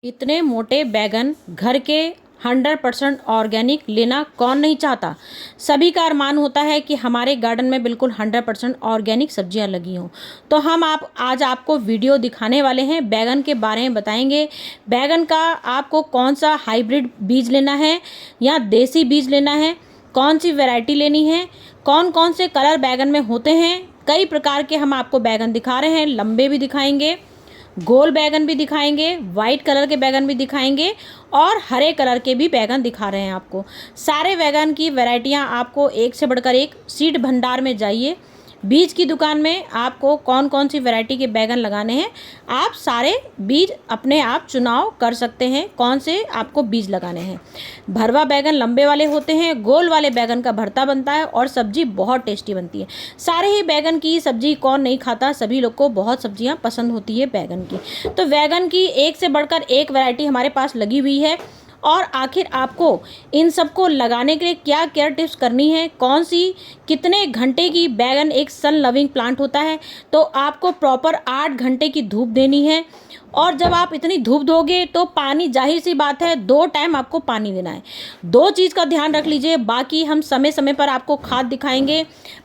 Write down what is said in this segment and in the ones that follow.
इतने मोटे बैगन घर के 100% ऑर्गेनिक लेना कौन नहीं चाहता। सभी का अरमान होता है कि हमारे गार्डन में बिल्कुल 100% ऑर्गेनिक सब्जियां लगी हों। तो हम आज आपको वीडियो दिखाने वाले हैं, बैगन के बारे में बताएंगे। बैगन का आपको कौन सा हाइब्रिड बीज लेना है या देसी बीज लेना है, कौन सी वैरायटी लेनी है, कौन कौन से कलर बैगन में होते हैं। कई प्रकार के हम आपको बैगन दिखा रहे हैं, लंबे भी दिखाएंगे, गोल बैगन भी दिखाएंगे, वाइट कलर के बैगन भी दिखाएंगे और हरे कलर के भी बैगन दिखा रहे हैं आपको। सारे बैगन की वैरायटियां आपको एक से बढ़कर एक। सीड भंडार में जाइए, बीज की दुकान में आपको कौन कौन सी वैरायटी के बैगन लगाने हैं, आप सारे बीज अपने आप चुनाव कर सकते हैं कौन से आपको बीज लगाने हैं। भरवा बैगन लंबे वाले होते हैं, गोल वाले बैगन का भरता बनता है और सब्जी बहुत टेस्टी बनती है। सारे ही बैगन की सब्जी कौन नहीं खाता, सभी लोग को बहुत सब्जियां पसंद होती है बैगन की। तो बैगन की एक से बढ़कर एक वैरायटी हमारे पास लगी हुई है। और आखिर आपको इन सबको लगाने के लिए क्या केयर टिप्स करनी है, कौन सी कितने घंटे की, बैगन एक सन लविंग प्लांट होता है तो आपको प्रॉपर 8 घंटे की धूप देनी है। और जब आप इतनी धूप दोगे तो पानी, जाहिर सी बात है 2 टाइम आपको पानी देना है। 2 चीज़ का ध्यान रख लीजिए। बाकी हम समय समय पर आपको खाद दिखाएंगे,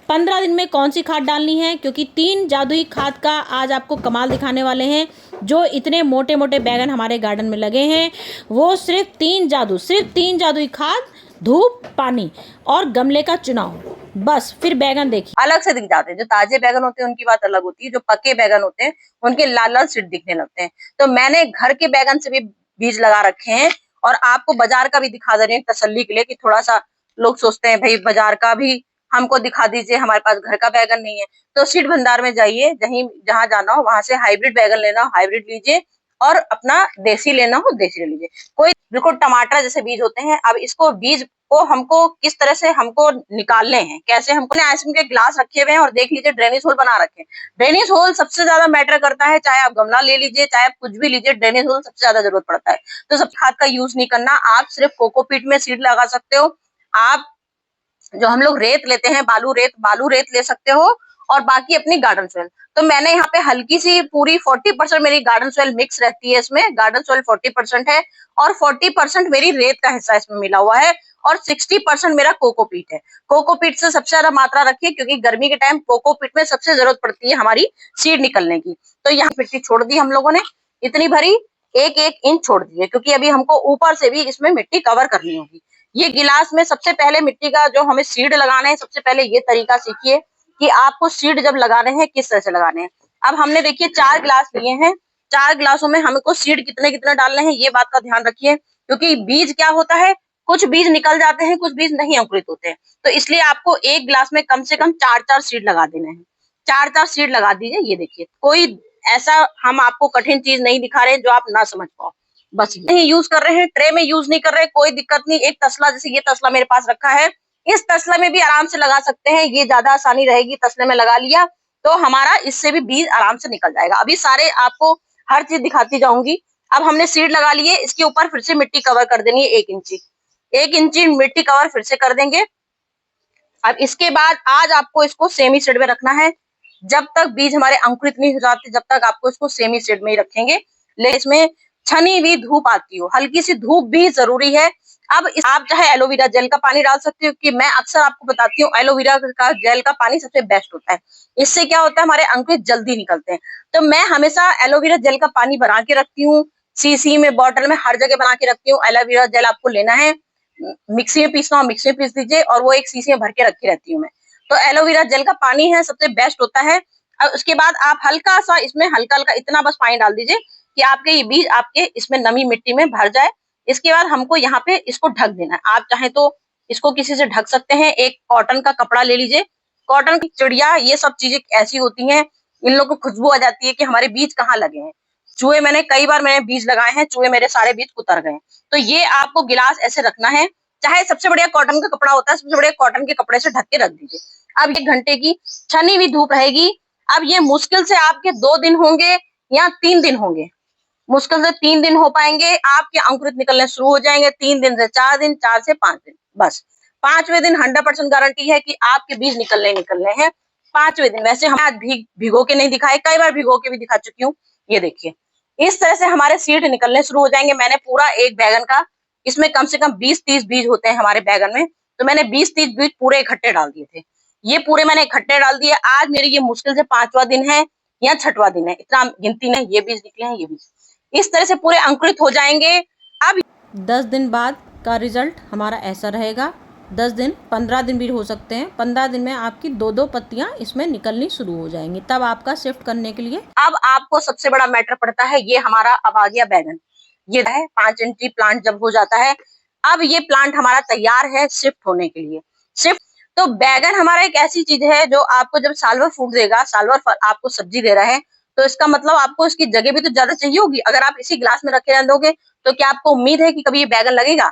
15 दिन में कौन सी खाद डालनी है, क्योंकि 3 जादुई खाद का आज आपको कमाल दिखाने वाले हैं। जो इतने मोटे मोटे बैगन हमारे गार्डन में लगे हैं वो सिर्फ 3 जादुई खाद, धूप, पानी और गमले का चुनाव, बस। फिर बैगन देखिए अलग से दिख जाते हैं। जो ताजे बैगन होते हैं उनकी बात अलग होती है, जो पके बैगन होते हैं उनके लाल लाल सिर दिखने लगते हैं। तो मैंने घर के बैगन से भी बीज लगा रखे हैं और आपको बाजार का भी दिखा दे रहे हैं तसल्ली के लिए, कि थोड़ा सा लोग सोचते हैं भाई बाजार का भी हमको दिखा दीजिए, हमारे पास घर का बैगन नहीं है। तो सीड भंडार में जाइए, जहाँ जाना हो वहां से हाइब्रिड बैगन लेना हो हाइब्रिड लीजिए, और अपना देसी लेना हो देसी ले लीजिए। कोई बिल्कुल टमाटर जैसे बीज होते हैं, अब इसको बीज को हमको किस तरह से हमको निकालने हैं, कैसे हमको आइसक्रीम के ग्लास रखे हुए हैं और देख लीजिए ड्रेनेज होल बना रखे हैं। ड्रेनेज होल सबसे ज्यादा मैटर करता है, चाहे आप गमला ले लीजिए चाहे आप कुछ भी लीजिए, ड्रेनेज होल सबसे ज्यादा जरूरत पड़ता है। तो सब खाद का यूज नहीं करना, आप सिर्फ कोकोपीट में सीड लगा सकते हो। आप जो हम लोग रेत लेते हैं, बालू रेत ले सकते हो, और बाकी अपनी गार्डन सॉइल। तो मैंने यहाँ पे हल्की सी पूरी 40% मेरी गार्डन सॉइल मिक्स रहती है, इसमें गार्डन सॉइल 40% है और 40% मेरी रेत का हिस्सा इसमें मिला हुआ है, और 60% मेरा कोकोपीट है। कोकोपीट से सबसे ज्यादा मात्रा रखिए, क्योंकि गर्मी के टाइम कोकोपीट में सबसे जरूरत पड़ती है हमारी सीड निकलने की। तो यहाँ मिट्टी छोड़ दी हम लोगों ने, इतनी भरी, 1-1 इंच छोड़ दी है, क्योंकि अभी हमको ऊपर से भी इसमें मिट्टी कवर करनी होगी। ये गिलास में सबसे पहले मिट्टी का, जो हमें सीड लगाने हैं, सबसे पहले ये तरीका सीखिए कि आपको सीड जब लगाने हैं किस तरह से लगाने हैं। अब हमने देखिए 4 गिलास लिए हैं, 4 गिलासों में हमको सीड कितने कितने डालने हैं ये बात का ध्यान रखिए, क्योंकि बीज क्या होता है, कुछ बीज निकल जाते हैं, कुछ बीज नहीं अंकुरित होते हैं। तो इसलिए आपको एक गिलास में कम से कम 4-4 सीड लगा देने हैं। 4-4 सीड लगा दीजिए। ये देखिए, कोई ऐसा हम आपको कठिन चीज नहीं दिखा रहे हैं जो आप ना समझ पाओ। बस नहीं यूज कर रहे हैं, ट्रे में यूज नहीं कर रहे, कोई दिक्कत नहीं। एक तसला, जैसे ये तसला मेरे पास रखा है, इस तसले में भी आराम से लगा सकते हैं, ये ज्यादा आसानी रहेगी। तसले में लगा लिया तो हमारा इससे भी बीज आराम से निकल जाएगा। अभी सारे आपको हर चीज दिखाती जाऊंगी। अब हमने सीड लगा लिए, इसके ऊपर फिर से मिट्टी कवर कर देनी है 1 इंची। 1 इंची मिट्टी कवर फिर से कर देंगे। अब इसके बाद आज आपको इसको सेमी सीड में रखना है। जब तक बीज हमारे अंकुरित नहीं हो जाते, जब तक आपको इसको सेमी सीड में ही रखेंगे। लेकिन इसमें छनी हुई धूप आती हो, हल्की सी धूप भी जरूरी है। अब आप चाहे एलोवेरा जेल का पानी डाल सकते हो, कि मैं अक्सर आपको बताती हूँ एलोवेरा का जेल का पानी सबसे बेस्ट होता है। इससे क्या होता है, हमारे अंकुरित जल्दी निकलते हैं। तो मैं हमेशा एलोवेरा जेल का पानी बना के रखती हूँ, सीसी में, बॉटल में, हर जगह बना के रखती हूँ। एलोवेरा जेल आपको लेना है, मिक्सी में पीसना हो मिक्सी में पीस दीजिए, और वो एक सीसी में भर के रखी रहती हूँ मैं। तो एलोवेरा जेल का पानी है सबसे बेस्ट होता है। और उसके बाद आप हल्का सा इसमें, हल्का हल्का इतना बस पानी डाल दीजिए कि आपके ये बीज आपके इसमें नमी मिट्टी में भर जाए। इसके बाद हमको यहाँ पे इसको ढक देना है। आप चाहे तो इसको किसी से ढक सकते हैं, एक कॉटन का कपड़ा ले लीजिए। कॉटन की चिड़िया, ये सब चीजें ऐसी होती हैं, इन लोगों को खुशबू आ जाती है कि हमारे बीज कहाँ लगे हैं। चूहे, मैंने कई बार मैंने बीज लगाए हैं, चूहे मेरे सारे बीज उतर गए। तो ये आपको गिलास ऐसे रखना है, चाहे सबसे बढ़िया कॉटन का कपड़ा होता है, सबसे बढ़िया कॉटन के कपड़े से ढक के रख दीजिए। अब 1 घंटे की छनी हुई धूप रहेगी। अब ये मुश्किल से आपके 2 दिन होंगे या 3 दिन होंगे, मुश्किल से 3 दिन हो पाएंगे। आपके अंकुरित निकलने शुरू हो जाएंगे 3 दिन से 4 दिन, 4 से 5 दिन। बस 5वें दिन 100% गारंटी है कि आपके बीज निकलने हैं 5वें दिन। वैसे हम आज भिगो के नहीं दिखाए, कई बार भिगो के भी दिखा चुकी हूँ। ये देखिए इस तरह से हमारे सीड निकलने शुरू हो जाएंगे। मैंने पूरा एक बैगन का, इसमें कम से कम 20-30 बीज होते हैं हमारे बैगन में, तो मैंने 20-30 बीज पूरे इकट्ठे डाल दिए थे। ये पूरे मैंने इकट्ठे डाल दिए। आज मेरी ये मुश्किल से 5वां दिन है या 6वां दिन है, इतना गिनती नहीं, ये बीज निकले हैं, ये बीज इस तरह से पूरे अंकुरित हो जाएंगे। अब 10 दिन बाद का रिजल्ट हमारा ऐसा रहेगा। 10 दिन, 15 दिन भी हो सकते हैं। 15 दिन में आपकी 2-2 पत्तियां इसमें निकलनी शुरू हो जाएंगी। तब आपका शिफ्ट करने के लिए अब आपको सबसे बड़ा मैटर पड़ता है, ये हमारा अब आ गया बैगन, ये है 5 इंची प्लांट जब हो जाता है। अब ये प्लांट हमारा तैयार है शिफ्ट होने के लिए। शिफ्ट तो बैगन हमारा एक ऐसी चीज है जो आपको जब साल भर फ्रूट देगा, साल भर आपको सब्जी दे रहा है, तो इसका मतलब आपको इसकी जगह भी तो ज्यादा चाहिए होगी। अगर आप इसी गिलास में रखे रहने दोगे तो क्या आपको उम्मीद है कि कभी ये बैगन लगेगा?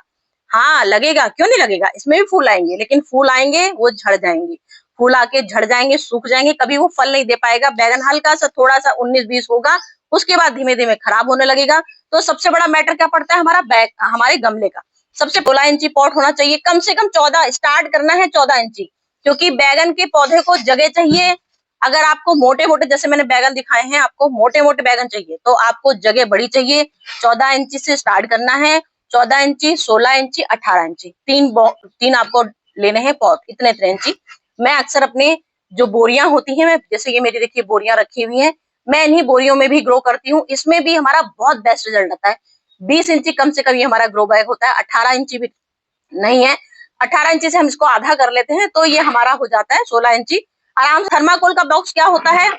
हाँ लगेगा, क्यों नहीं लगेगा, इसमें भी फूल आएंगे, लेकिन फूल आएंगे वो झड़ जाएंगे, फूल आके झड़ जाएंगे, सूख जाएंगे, कभी वो फल नहीं दे पाएगा। बैगन हल्का सा थोड़ा सा 19-20 होगा, उसके बाद धीमे धीमे खराब होने लगेगा। तो सबसे बड़ा मैटर क्या पड़ता है हमारा हमारे गमले का। सबसे 16 इंची पॉट होना चाहिए, कम से कम 14 स्टार्ट करना है 14 इंची, क्योंकि बैगन के पौधे को जगह चाहिए। अगर आपको मोटे मोटे, जैसे मैंने बैगन दिखाए हैं, आपको मोटे मोटे बैगन चाहिए तो आपको जगह बड़ी चाहिए। 14 इंची से स्टार्ट करना है, 14 इंची, 16 इंची, 18 इंची, तीन आपको लेने हैं पॉट, इतने इंची। मैं अक्सर अपने जो बोरियां होती हैं, मैं जैसे ये मेरी देखिए बोरियां रखी हुई हैं, मैं इन्हीं बोरियों में भी ग्रो करती हूँ। इसमें भी हमारा बहुत बेस्ट रिजल्ट आता है। 20 इंची कम से कम ये हमारा ग्रो बैग होता है, 18 इंची भी नहीं है। 18 इंची से हम इसको आधा कर लेते हैं तो ये हमारा हो जाता है 16 इंची आराम से। थर्माकोल का बॉक्स क्या होता है,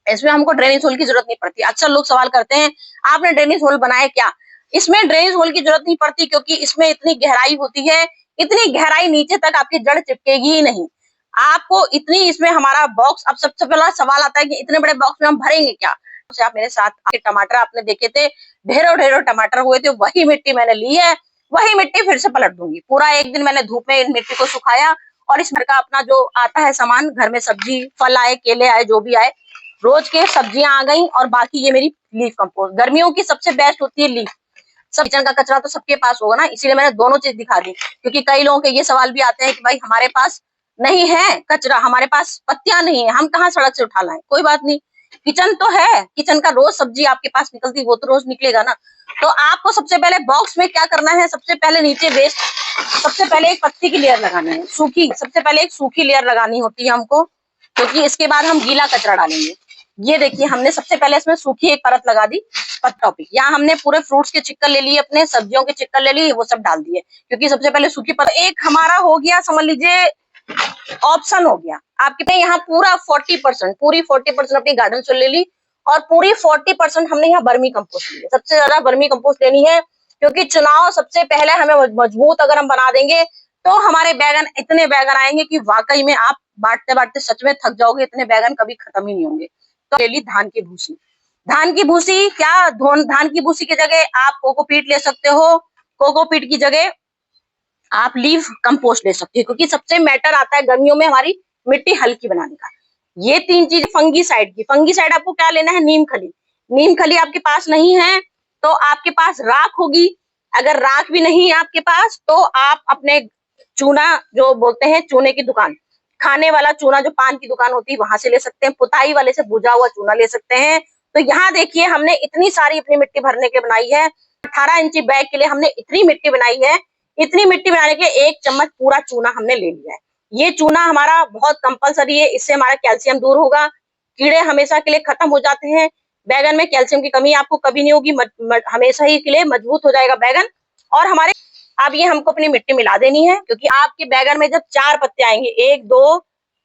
इसमें हमको ड्रेनेज होल की जरूरत नहीं पड़ती। अक्सर लोग सवाल करते हैं आपने ड्रेनेज होल बनाया क्या? इसमें ड्रेनेज होल की जरूरत नहीं पड़ती, क्योंकि इसमें इतनी गहराई होती है, इतनी गहराई नीचे तक आपकी जड़ चिपकेगी ही नहीं आपको इतनी। इसमें हमारा बॉक्स, अब सबसे पहला सवाल आता है कि इतने बड़े बॉक्स में हम भरेंगे क्या? आप मेरे साथ टमाटर आपने देखे थे, ढेरों ढेरों टमाटर हुए थे, वही मिट्टी मैंने ली है, वही मिट्टी फिर से पलट दूंगी। पूरा एक दिन मैंने धूप में इन मिट्टी को सुखाया, और इस घर का अपना जो आता है सामान, घर में सब्जी फल आए, केले आए, जो भी आए, रोज के सब्जियां आ गई। और बाकी ये मेरी लीफ कंपोस्ट, गर्मियों की सबसे बेस्ट होती है लीफ। सब किचन का कचरा तो सबके पास होगा ना, इसीलिए मैंने दोनों चीज दिखा दी, क्योंकि कई लोगों के ये सवाल भी आते हैं कि भाई हमारे पास नहीं है कचरा, हमारे पास पत्तियां नहीं है, हम कहाँ सड़क से उठा लाएं। कोई बात नहीं, किचन तो है, किचन का रोज सब्जी आपके पास निकलती, वो तो रोज निकलेगा ना। तो आपको सबसे पहले बॉक्स में क्या करना है, सबसे पहले नीचे वेस्ट, सबसे पहले एक पत्ती की लेयर लगानी है, सूखी, सबसे पहले एक सूखी लेयर लगानी होती है हमको, क्योंकि इसके बाद हम गीला कचरा डालेंगे। ये देखिए हमने सबसे पहले इसमें सूखी एक परत लगा दी पत्तों की। यहाँ हमने पूरे फ्रूट्स के चिक्कर ले लिए, अपने सब्जियों के चिक्कर ले लिए, वो सब डाल दिए, क्योंकि सबसे पहले सूखी परत। एक हमारा हो गया, समझ लीजिए ऑप्शन हो गया आपके पे। यहाँ पूरा 40%, पूरी 40% अपनी गार्डन से ले ली, और पूरी 40% हमने यहाँ वर्मी कंपोस्ट ली है। सबसे ज्यादा वर्मी कंपोस्ट लेनी है, क्योंकि चुनाव सबसे पहले हमें मजबूत अगर हम बना देंगे तो हमारे बैगन, इतने बैगन आएंगे कि वाकई में आप बांटते बांटते सच में थक जाओगे, इतने बैगन कभी खत्म ही नहीं होंगे। तो ले ली धान की भूसी। धान की भूसी क्या, धान की भूसी की जगह आप कोकोपीट ले सकते हो, कोकोपीट की जगह आप लीफ कंपोस्ट ले सकते हो, क्योंकि सबसे मैटर आता है गर्मियों में हमारी मिट्टी हल्की बनाने का। ये 3 चीज फंगीसाइड की। फंगीसाइड आपको क्या लेना है, नीम खली। नीम खली आपके पास नहीं है तो आपके पास राख होगी। अगर राख भी नहीं है आपके पास तो आप अपने चूना, जो बोलते हैं चूने की दुकान, खाने वाला चूना जो पान की दुकान होती है वहां से ले सकते हैं, पुताई वाले से भुजा हुआ चूना ले सकते हैं। तो यहाँ देखिए हमने इतनी सारी अपनी मिट्टी भरने के बनाई है। 18 इंची बैग के लिए हमने इतनी मिट्टी बनाई है। इतनी मिट्टी बनाने के 1 चम्मच पूरा चूना हमने ले लिया है। ये चूना हमारा बहुत कंपलसरी है, इससे हमारा कैल्शियम दूर होगा, कीड़े हमेशा के लिए खत्म हो जाते हैं। बैगन में कैल्शियम की कमी आपको कभी नहीं होगी, हमेशा ही के लिए मजबूत हो जाएगा बैगन। और हमारे अब ये हमको अपनी मिट्टी मिला देनी है, क्योंकि आपके बैगन में जब 4 पत्ते आएंगे, 1 2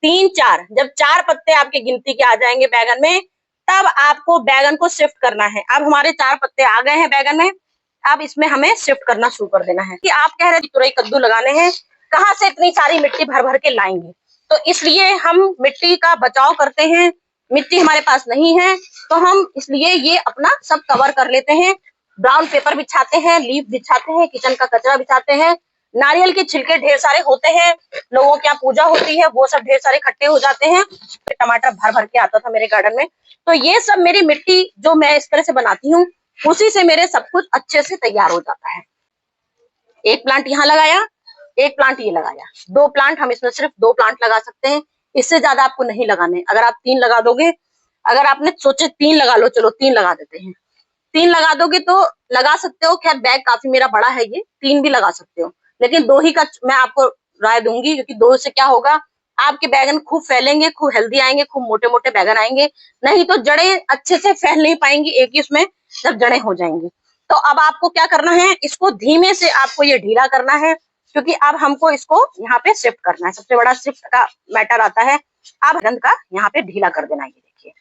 3 4, जब 4 पत्ते आपके गिनती के आ जाएंगे बैगन में, तब आपको बैगन को शिफ्ट करना है। अब हमारे 4 पत्ते आ गए हैं बैगन में, अब इसमें हमें शिफ्ट करना शुरू कर देना है। कि आप कह रहे हैं तुरई कद्दू लगाने हैं, कहाँ से इतनी सारी मिट्टी भर भर के लाएंगे? तो इसलिए हम मिट्टी का बचाव करते हैं। मिट्टी हमारे पास नहीं है तो हम इसलिए ये अपना सब कवर कर लेते हैं। ब्राउन पेपर बिछाते हैं, लीफ बिछाते हैं, किचन का कचरा बिछाते हैं, नारियल के छिलके ढेर सारे होते हैं, लोगों की यहाँ पूजा होती है, वो सब ढेर सारे इकट्ठे हो जाते हैं। टमाटर भर भर के आता था मेरे गार्डन में, तो ये सब मेरी मिट्टी जो मैं इस तरह से बनाती हूँ, उसी से मेरे सब कुछ अच्छे से तैयार हो जाता है। एक प्लांट यहाँ लगाया, एक प्लांट ये लगाया, 2 प्लांट, हम इसमें सिर्फ 2 प्लांट लगा सकते हैं, इससे ज्यादा आपको नहीं लगाने। अगर आप 3 लगा दोगे, अगर आपने सोचे 3 लगा लो, चलो 3 लगा देते हैं, 3 लगा दोगे तो लगा सकते हो। खैर बैग काफी मेरा बड़ा है, ये 3 भी लगा सकते हो, लेकिन 2 ही का मैं आपको राय दूंगी, क्योंकि 2 से क्या होगा, आपके बैगन खूब फैलेंगे, खूब हेल्दी आएंगे, खूब मोटे मोटे बैगन आएंगे। नहीं तो जड़ें अच्छे से फैल नहीं पाएंगी एक ही उसमें, जब जड़ें हो जाएंगी। तो अब आपको क्या करना है, इसको धीमे से आपको ये ढीला करना है, क्योंकि अब हमको इसको यहाँ पे शिफ्ट करना है। सबसे बड़ा शिफ्ट का मैटर आता है, अब गंद का यहाँ पे ढीला कर देना। ये देखिए,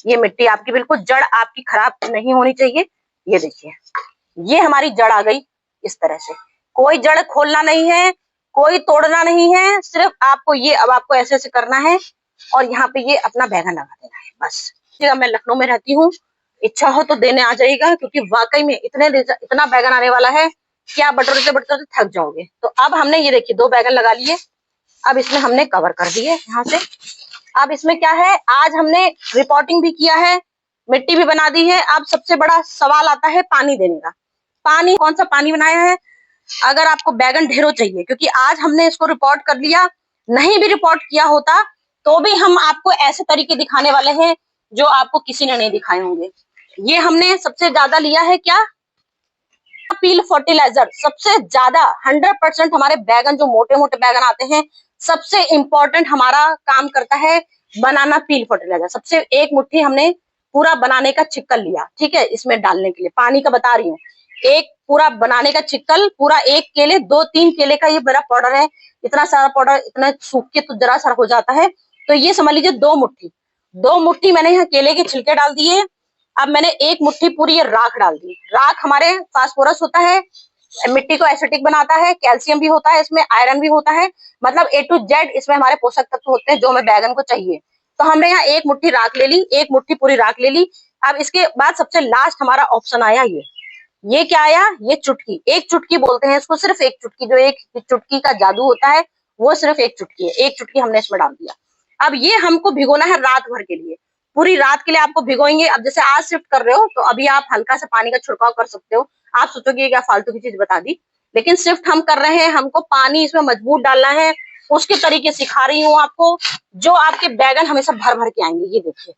ये मिट्टी आपकी बिल्कुल, जड़ आपकी खराब नहीं होनी चाहिए। ये देखिए, ये हमारी जड़ आ गई इस तरह से। कोई जड़ खोलना नहीं है, कोई तोड़ना नहीं है, सिर्फ आपको ये अब आपको ऐसे ऐसे करना है और यहाँ पे ये अपना बैगन लगा देना है, बस। मैं लखनऊ में रहती हूँ, इच्छा हो तो देने आ जाइएगा, क्योंकि वाकई में इतना बैगन आने वाला है कि आप बटोरते बटोरते थक जाओगे। तो अब हमने ये देखिए 2 बैगन लगा लिए। अब इसमें हमने कवर कर दिए यहाँ से। अब इसमें क्या है, आज हमने रिपोर्टिंग भी किया है, मिट्टी भी बना दी है। अब सबसे बड़ा सवाल आता है पानी देने का। पानी, कौन सा पानी बनाया है? अगर आपको बैगन ढेरों चाहिए, क्योंकि आज हमने इसको रिपोर्ट कर लिया, नहीं भी रिपोर्ट किया होता तो भी हम आपको ऐसे तरीके दिखाने वाले हैं जो आपको किसी ने नहीं दिखाए होंगे। ये हमने सबसे ज्यादा लिया है क्या, पील फर्टिलाइजर। सबसे ज्यादा 100% हमारे बैगन, जो मोटे मोटे बैगन आते हैं, सबसे इंपॉर्टेंट हमारा काम करता है बनाना पील फर्टिलाइजर। सबसे 1 मुट्ठी हमने पूरा बनाने का छिक्कल लिया, ठीक है, इसमें डालने के लिए। पानी का बता रही हूँ, एक पूरा बनाने का छिक्कल, पूरा 1 केले 2-3 केले का ये मेरा पाउडर है। इतना सारा पाउडर इतना सूख के तो जरा सा हो जाता है, तो ये समझ लीजिए 2 मुट्ठी मैंने यहाँ केले के छिलके डाल दिए। अब मैंने 1 मुट्ठी पूरी ये राख डाल दी। राख हमारे फास्फोरस होता है, मिट्टी को एसिडिक बनाता है, कैल्शियम भी होता है इसमें, आयरन भी होता है, मतलब A to Z इसमें हमारे पोषक तत्व होते हैं जो हमें बैगन को चाहिए। तो हमने यहाँ 1 मुट्ठी राख ले ली, 1 मुट्ठी पूरी राख ले ली। अब इसके बाद सबसे लास्ट हमारा ऑप्शन आया ये क्या आया, ये चुटकी। 1 चुटकी बोलते हैं इसको, सिर्फ 1 चुटकी, जो 1 चुटकी का जादू होता है वो सिर्फ 1 चुटकी है। 1 चुटकी हमने इसमें डाल दिया। अब ये हमको भिगोना है रात भर के लिए, पूरी रात के लिए आपको भिगोएंगे। अब जैसे आज शिफ्ट कर रहे हो तो अभी आप हल्का सा पानी का छिड़काव कर सकते हो। आप सोचोगे क्या फालतू की चीज बता दी, लेकिन शिफ्ट हम कर रहे हैं, हमको पानी इसमें मजबूत डालना है, उसके तरीके सिखा रही हूँ आपको, जो आपके बैगन हमेशा भर भर के आएंगे। ये देखिए,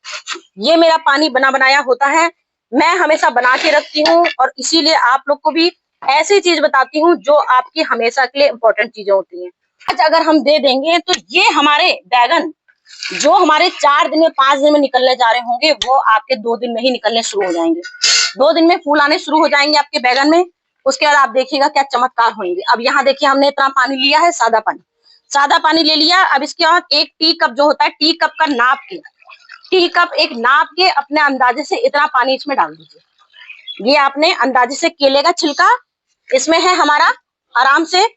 ये मेरा पानी बना बनाया होता है, मैं हमेशा बना के रखती हूँ, और इसीलिए आप लोग को भी ऐसी चीज बताती हूँ जो आपकी हमेशा के लिए इंपॉर्टेंट चीजें होती हैं। आज अगर हम दे देंगे तो ये हमारे बैगन जो हमारे 4 दिन में 5 दिन में निकलने जा रहे होंगे, वो आपके 2 दिन में ही निकलने शुरू हो जाएंगे। 2 दिन में फूल आने शुरू हो जाएंगे आपके बैगन में। उसके बाद आप देखिएगा क्या चमत्कार होंगे। अब यहाँ देखिए, हमने इतना पानी लिया है, सादा पानी ले लिया। अब इसके बाद 1 टी कप जो होता है, टी कप का नाप के, टी कप एक नाप के अपने अंदाजे से इतना पानी इसमें डाल दीजिए। ये आपने अंदाजे से, केले का छिलका इसमें है हमारा, आराम से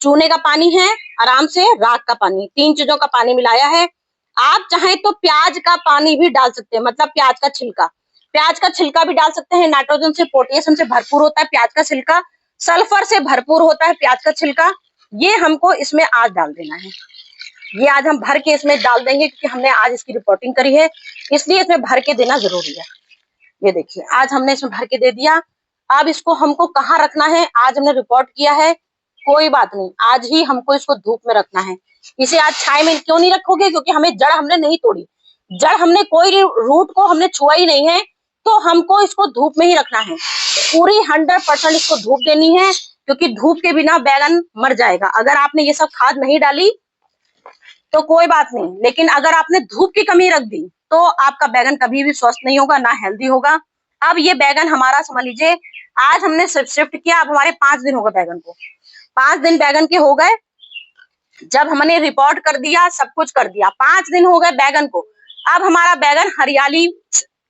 चूने का पानी है, आराम से राख का पानी, 3 चीजों का पानी मिलाया है। आप चाहें तो प्याज का पानी भी डाल सकते हैं, मतलब प्याज का छिलका भी डाल सकते हैं। नाइट्रोजन से, पोटेशियम से भरपूर होता है प्याज का छिलका, सल्फर से भरपूर होता है प्याज का छिलका। ये हमको इसमें आज डाल देना है। ये आज हम भर के इसमें डाल देंगे, क्योंकि हमने आज इसकी रिपोर्टिंग करी है, इसलिए इसमें भर के देना जरूरी है। ये देखिए, आज हमने इसमें भर के दे दिया। अब इसको हमको कहाँ रखना है, आज हमने रिपोर्ट किया है, कोई बात नहीं, आज ही हमको इसको धूप में रखना है। इसे आज छाए में क्यों नहीं रखोगे, क्योंकि हमें जड़ हमने नहीं तोड़ी, जड़ हमने कोई रूट को हमने छुआ ही नहीं है, तो हमको इसको धूप में ही रखना है। पूरी 100% इसको धूप देनी है, क्योंकि धूप के बिना बैगन मर जाएगा। अगर आपने ये सब खाद नहीं डाली तो कोई बात नहीं, लेकिन अगर आपने धूप की कमी रख दी तो आपका बैगन कभी भी स्वस्थ नहीं होगा, ना हेल्दी होगा। अब ये बैगन हमारा समझ लीजिए, आज हमने शिफ्ट किया, अब हमारे 5 दिन हो गए बैगन को, 5 दिन बैगन के हो गए। जब हमने रिपोर्ट कर दिया, सब कुछ कर दिया, 5 दिन हो गए बैगन को। अब हमारा बैगन हरियाली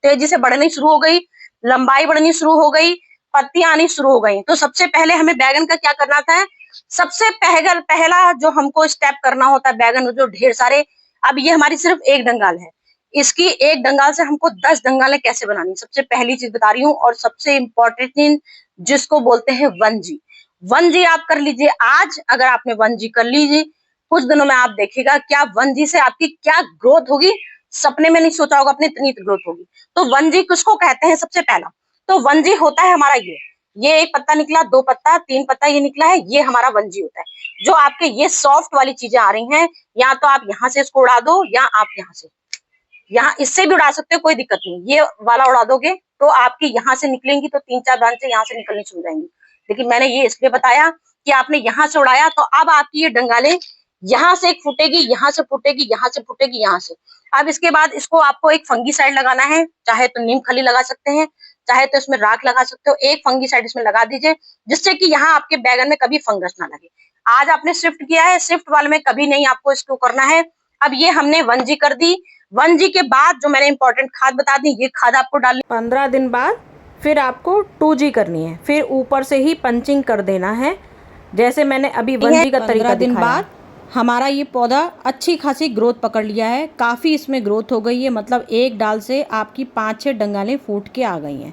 तेजी से बढ़नी शुरू हो गई, लंबाई बढ़नी शुरू हो गई, पत्तियां आनी शुरू हो गई। तो सबसे पहले हमें बैगन का क्या करना था, सबसे पहला जो हमको स्टेप करना होता है, बैगन जो ढेर सारे, अब ये हमारी सिर्फ 1 डंगाल है, इसकी 1 डंगाल से हमको 10 डंगालें कैसे बनानी, सबसे पहली चीज बता रही हूँ। और सबसे इम्पोर्टेंट चीज जिसको बोलते हैं 1G, 1G आप कर लीजिए। आज अगर आपने 1G कर लीजिए, कुछ दिनों में आप देखिएगा क्या 1G से आपकी क्या ग्रोथ होगी, सपने में नहीं सोचा होगा अपनी इतनी ग्रोथ होगी। तो 1G किसको कहते हैं, सबसे पहला तो 1G होता है हमारा ये 1 पत्ता निकला, 2 पत्ता, 3 पत्ता ये निकला है, ये हमारा 1G होता है। जो आपके ये सॉफ्ट वाली चीजें आ रही हैं, या तो आप यहाँ से इसको उड़ा दो, या आप यहाँ से, यहाँ इससे भी उड़ा सकते हो, कोई दिक्कत नहीं, ये वाला उड़ा दोगे तो आपकी यहाँ से निकलेंगी तो 3-4 ब्रांचें यहाँ से निकलनी शुरू हो जाएंगी। लेकिन मैंने ये इसलिए बताया कि आपने यहाँ से उड़ाया, तो अब आपकी ये डंगालें यहाँ से एक फूटेगी, यहाँ से फूटेगी, यहाँ से फूटेगी, यहाँ से। अब इसके बाद इसको आपको एक फंगीसाइड लगाना है, चाहे तो नीम खली लगा सकते हैं, चाहे तो इसमें राख लगा सकते हो। एक फंगीसाइड इसमें लगा दीजिए, जिससे कि यहाँ आपके बैगन में कभी फंगस ना लगे। आज आपने शिफ्ट किया है, शिफ्ट वाले में कभी नहीं आपको इसको करना है। अब ये हमने 1G कर दी। 1G के बाद जो मैंने इंपॉर्टेंट खाद बता दी, ये खाद आपको डालनी। 15 दिन बाद फिर आपको 2G करनी है, फिर ऊपर से ही पंचिंग कर देना है, जैसे मैंने अभी 1G का तरीका दिन बाद हमारा ये पौधा अच्छी खासी ग्रोथ पकड़ लिया है, काफ़ी इसमें ग्रोथ हो गई है। मतलब एक डाल से आपकी 5-6 डंगालें फूट के आ गई हैं,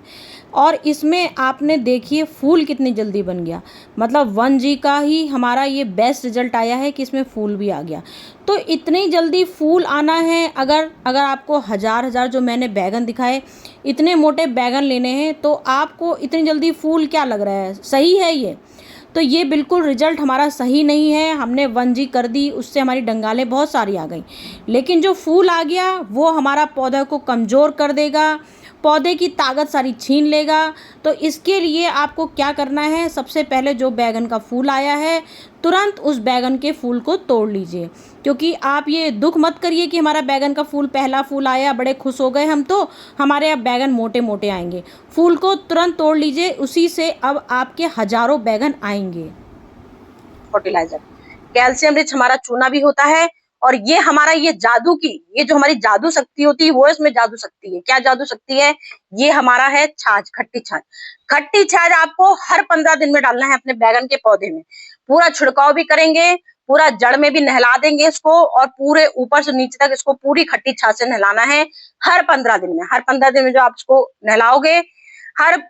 और इसमें आपने देखिए फूल कितनी जल्दी बन गया। मतलब 1G का ही हमारा ये बेस्ट रिजल्ट आया है कि इसमें फूल भी आ गया। तो इतनी जल्दी फूल आना है, अगर आपको हज़ार जो मैंने बैगन दिखाए, इतने मोटे बैगन लेने हैं, तो आपको इतनी जल्दी फूल क्या लग रहा है, सही है ये? तो ये बिल्कुल रिजल्ट हमारा सही नहीं है। हमने 1G कर दी, उससे हमारी डंगालें बहुत सारी आ गई, लेकिन जो फूल आ गया वो हमारा पौधा को कमज़ोर कर देगा, पौधे की ताकत सारी छीन लेगा। तो इसके लिए आपको क्या करना है, सबसे पहले जो बैगन का फूल आया है तुरंत उस बैगन के फूल को तोड़ लीजिए, क्योंकि आप ये दुख मत करिए कि हमारा बैगन का फूल पहला फूल आया, बड़े खुश हो गए हम, तो हमारे अब बैगन मोटे मोटे आएंगे। फूल को तुरंत तोड़ लीजिए, उसी से अब आपके हजारों बैगन आएंगे। फर्टिलाइजर कैल्शियम रिच हमारा चूना भी होता है, और ये हमारा ये जादू की, ये जो हमारी जादू शक्ति होती है वो इसमें जादू शक्ति है। क्या जादू शक्ति है? ये हमारा है छाछ, खट्टी छाछ। खट्टी छाछ आपको हर 15 दिन में डालना है अपने बैगन के पौधे में। पूरा छिड़काव भी करेंगे, पूरा जड़ में भी नहला देंगे इसको, और पूरे ऊपर से नीचे तक इसको पूरी खट्टी छाछ से नहलाना है हर 15 दिन में। हर 15 दिन में जो आप इसको नहलाओगे, हर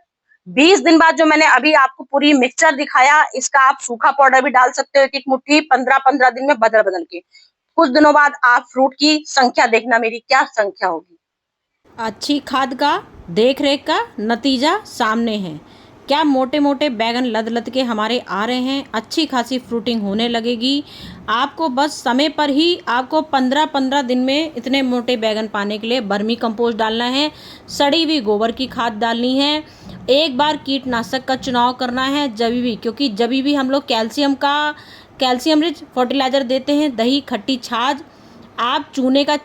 20 दिन बाद जो मैंने अभी आपको पूरी मिक्सचर दिखाया, इसका आप सूखा पाउडर भी डाल सकते हो, एक मुट्ठी 15-15 दिन में बदल बदल के। कुछ दिनों बाद आप फ्रूट की संख्या देखना मेरी क्या संख्या होगी। अच्छी खाद का, देख रेख का नतीजा सामने है। क्या मोटे मोटे बैगन लद लद के हमारे आ रहे हैं, अच्छी खासी फ्रूटिंग होने लगेगी। आपको बस समय पर ही आपको 15-15 दिन में इतने मोटे बैगन पाने के लिए वर्मी कंपोस्ट डालना है, सड़ी हुई गोबर की खाद डालनी है, एक बार कीटनाशक का चुनाव करना है जब भी, क्योंकि जब भी हम लोग कैल्शियम रिच फर्टिलाइज़र देते हैं, दही, खट्टी छाछ, आप चूने का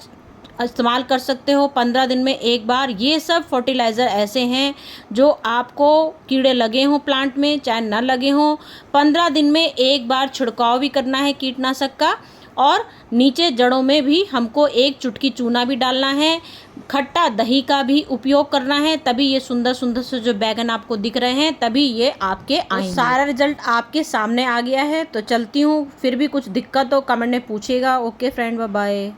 इस्तेमाल कर सकते हो 15 दिन में एक बार। ये सब फर्टिलाइज़र ऐसे हैं जो आपको कीड़े लगे हों प्लांट में चाहे ना लगे हों, 15 दिन में एक बार छिड़काव भी करना है कीटनाशक का, और नीचे जड़ों में भी हमको एक चुटकी चूना भी डालना है, खट्टा दही का भी उपयोग करना है, तभी ये सुंदर सुंदर से जो बैगन आपको दिख रहे हैं तभी ये आपके आएंगे। सारा रिजल्ट आपके सामने आ गया है। तो चलती हूँ, फिर भी कुछ दिक्कत हो कमेंट में पूछिएगा। Okay friend, bye bye.